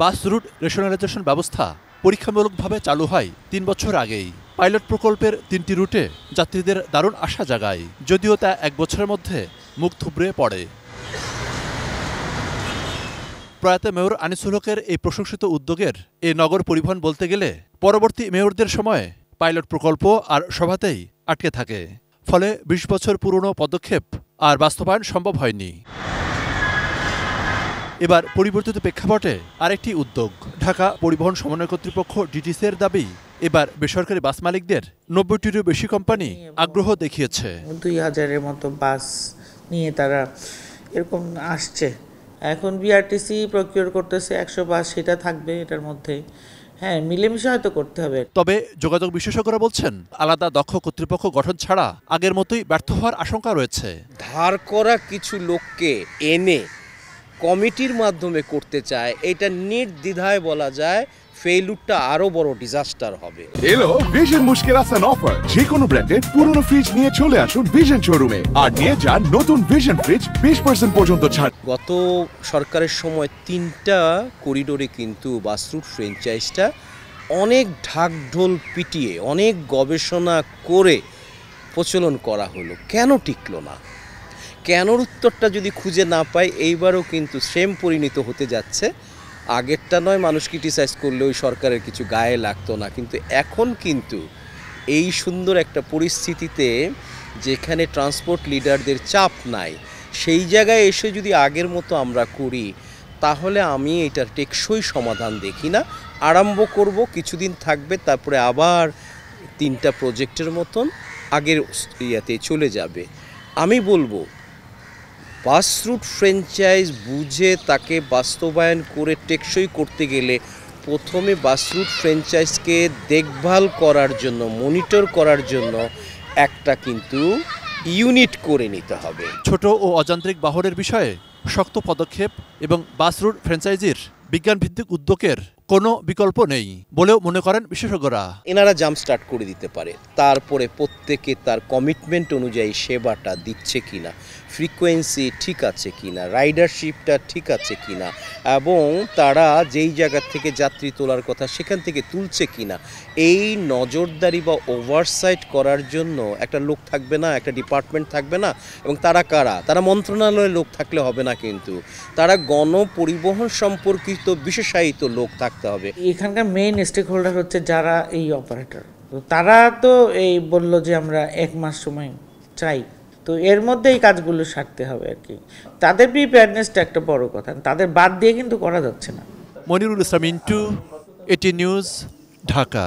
Bus route rationalisation ব্যবস্থা পরীক্ষামূলকভাবে চালু হয় ৩ বছর আগেই। পাইলট প্রকল্পের ৩টি রুটে যাত্রীদের দারুণ আশা জাগায়, যদিও তা ১ বছরের মধ্যে মুখ থুবড়ে পড়ে। প্রয়াত মেয়র আনিসুল হকের এই প্রশংসিত উদ্যোগের এই নগর পরিবহন বলতে গেলে পরবর্তী মেয়রদের সময় পাইলট প্রকল্প আর সভাতেই আটকে থাকে। ফলে ২০ বছর পুরনো পদক্ষেপ আর বাস্তবায়ন সম্ভব হয়নি। এবার পরিবর্তিত প্রেক্ষাপটে আরেকটি উদ্যোগ। ঢাকা পরিবহন সমন্বয় কর্তৃপক্ষ ডিটিসির দাবি, এবার বেসরকারি বাস মালিকদের ৯০টিরও বেশি কোম্পানি আগ্রহ দেখিয়েছে। ২,০০০-এর মতো বাস নিয়ে তারা এরকম আসছে। এখন বিআরটিসি প্রকিউর করতেছে ১০০ বাস, সেটা থাকবে এটার মধ্যে। হ্যাঁ, মিলেমিশে হয়তো করতে হবে। তবে যোগাযোগ বিশেষজ্ঞরা বলছেন, আলাদা দক্ষ কর্তৃপক্ষ গঠন ছাড়া আগের মতোই ব্যর্থ হওয়ার আশঙ্কা রয়েছে। ধার করা কিছু লোককে এনে কমিটির মাধ্যমে করতে চায়, এটা নির্দ্বিধায় বলা যায় ফেইলুরটা আরো বড় ডিজাস্টার হবে। এলো ভিশন মুশকিল আসান অফার। যে কোনো ব্র্যান্ডের পুরনো ফ্রিজ নিয়ে চলে আসুন ভিশন শোরুমে আর নিয়ে যান নতুন ভিশন ফ্রিজ 20% পর্যন্ত ছাড়। গত সরকারের সময় 3টা করিডোরে কিন্তু বাস রুট ফ্র্যাঞ্চাইজটা অনেক ঢাকঢোল পিটিয়ে অনেক গবেষণা করে প্রচলন করা হলো, কেন টিকলো না? কেনর উত্তরটা যদি খুঁজে না পাই, এইবারও কিন্তু সেম পরিণত হতে যাচ্ছে। আগেরটা নয় মানুষ ক্রিটিসাইজ করলে ওই সরকারের কিছু গায়ে লাগতো না, কিন্তু এখন কিন্তু এই সুন্দর একটা পরিস্থিতিতে যেখানে ট্রান্সপোর্ট লিডারদের চাপ নাই, সেই জায়গায় এসে যদি আগের মতো আমরা করি, তাহলে আমি এটার টেকসই সমাধান দেখি না। আরম্ভ করব, কিছুদিন থাকবে, তারপরে আবার 3টা প্রজেক্টের মতন আগের ইয়াতে চলে যাবে। আমি বলবো বাস রুট ফ্র্যাঞ্চাইজ বুঝে তাকে বাস্তবায়ন করে টেকসই করতে গেলে প্রথমে বাস রুট ফ্র্যাঞ্চাইজকে দেখভাল করার জন্য, মনিটর করার জন্য একটা কিন্তু ইউনিট করে নিতে হবে। ছোট ও অযান্ত্রিক বাহনের বিষয়ে শক্ত পদক্ষেপ এবং বাস রুট ফ্র্যাঞ্চাইজির বিজ্ঞানভিত্তিক উদ্যোগের কোনো বিকল্প নেই বলেও মনে করেন বিশেষজ্ঞরা। এনারা জাম্প স্টার্ট করে দিতে পারে, তারপরে প্রত্যেকে তার কমিটমেন্ট অনুযায়ী সেবাটা দিচ্ছে কিনা, ফ্রিকোয়েন্সি ঠিক আছে কিনা, রাইডারশিপটা ঠিক আছে কিনা, এবং তারা যেই জায়গা থেকে যাত্রী তোলার কথা সেখান থেকে তুলছে কিনা, এই নজরদারি বা ওভারসাইট করার জন্য একটা লোক থাকবে না, একটা ডিপার্টমেন্ট থাকবে না। এবং তারা কারা? তারা মন্ত্রণালয়ের লোক থাকলে হবে না, কিন্তু তারা গণপরিবহন সম্পর্কিত বিশেষায়িত লোক থাকতে হবে। এখানকার মেইন স্টেক হোল্ডার হচ্ছে যারা এই অপারেটর, তো তারা তো এই বলল যে আমরা 1 মাস সময় চাই, তো এর মধ্যে এই কাজগুলো সারতে হবে আর কি। তাদের প্রিপেয়ারনেসটা একটা বড় কথা, তাদের বাদ দিয়ে কিন্তু করা যাচ্ছে না। মনিরুল ইসলাম, ইন্টু, এটি নিউজ, ঢাকা।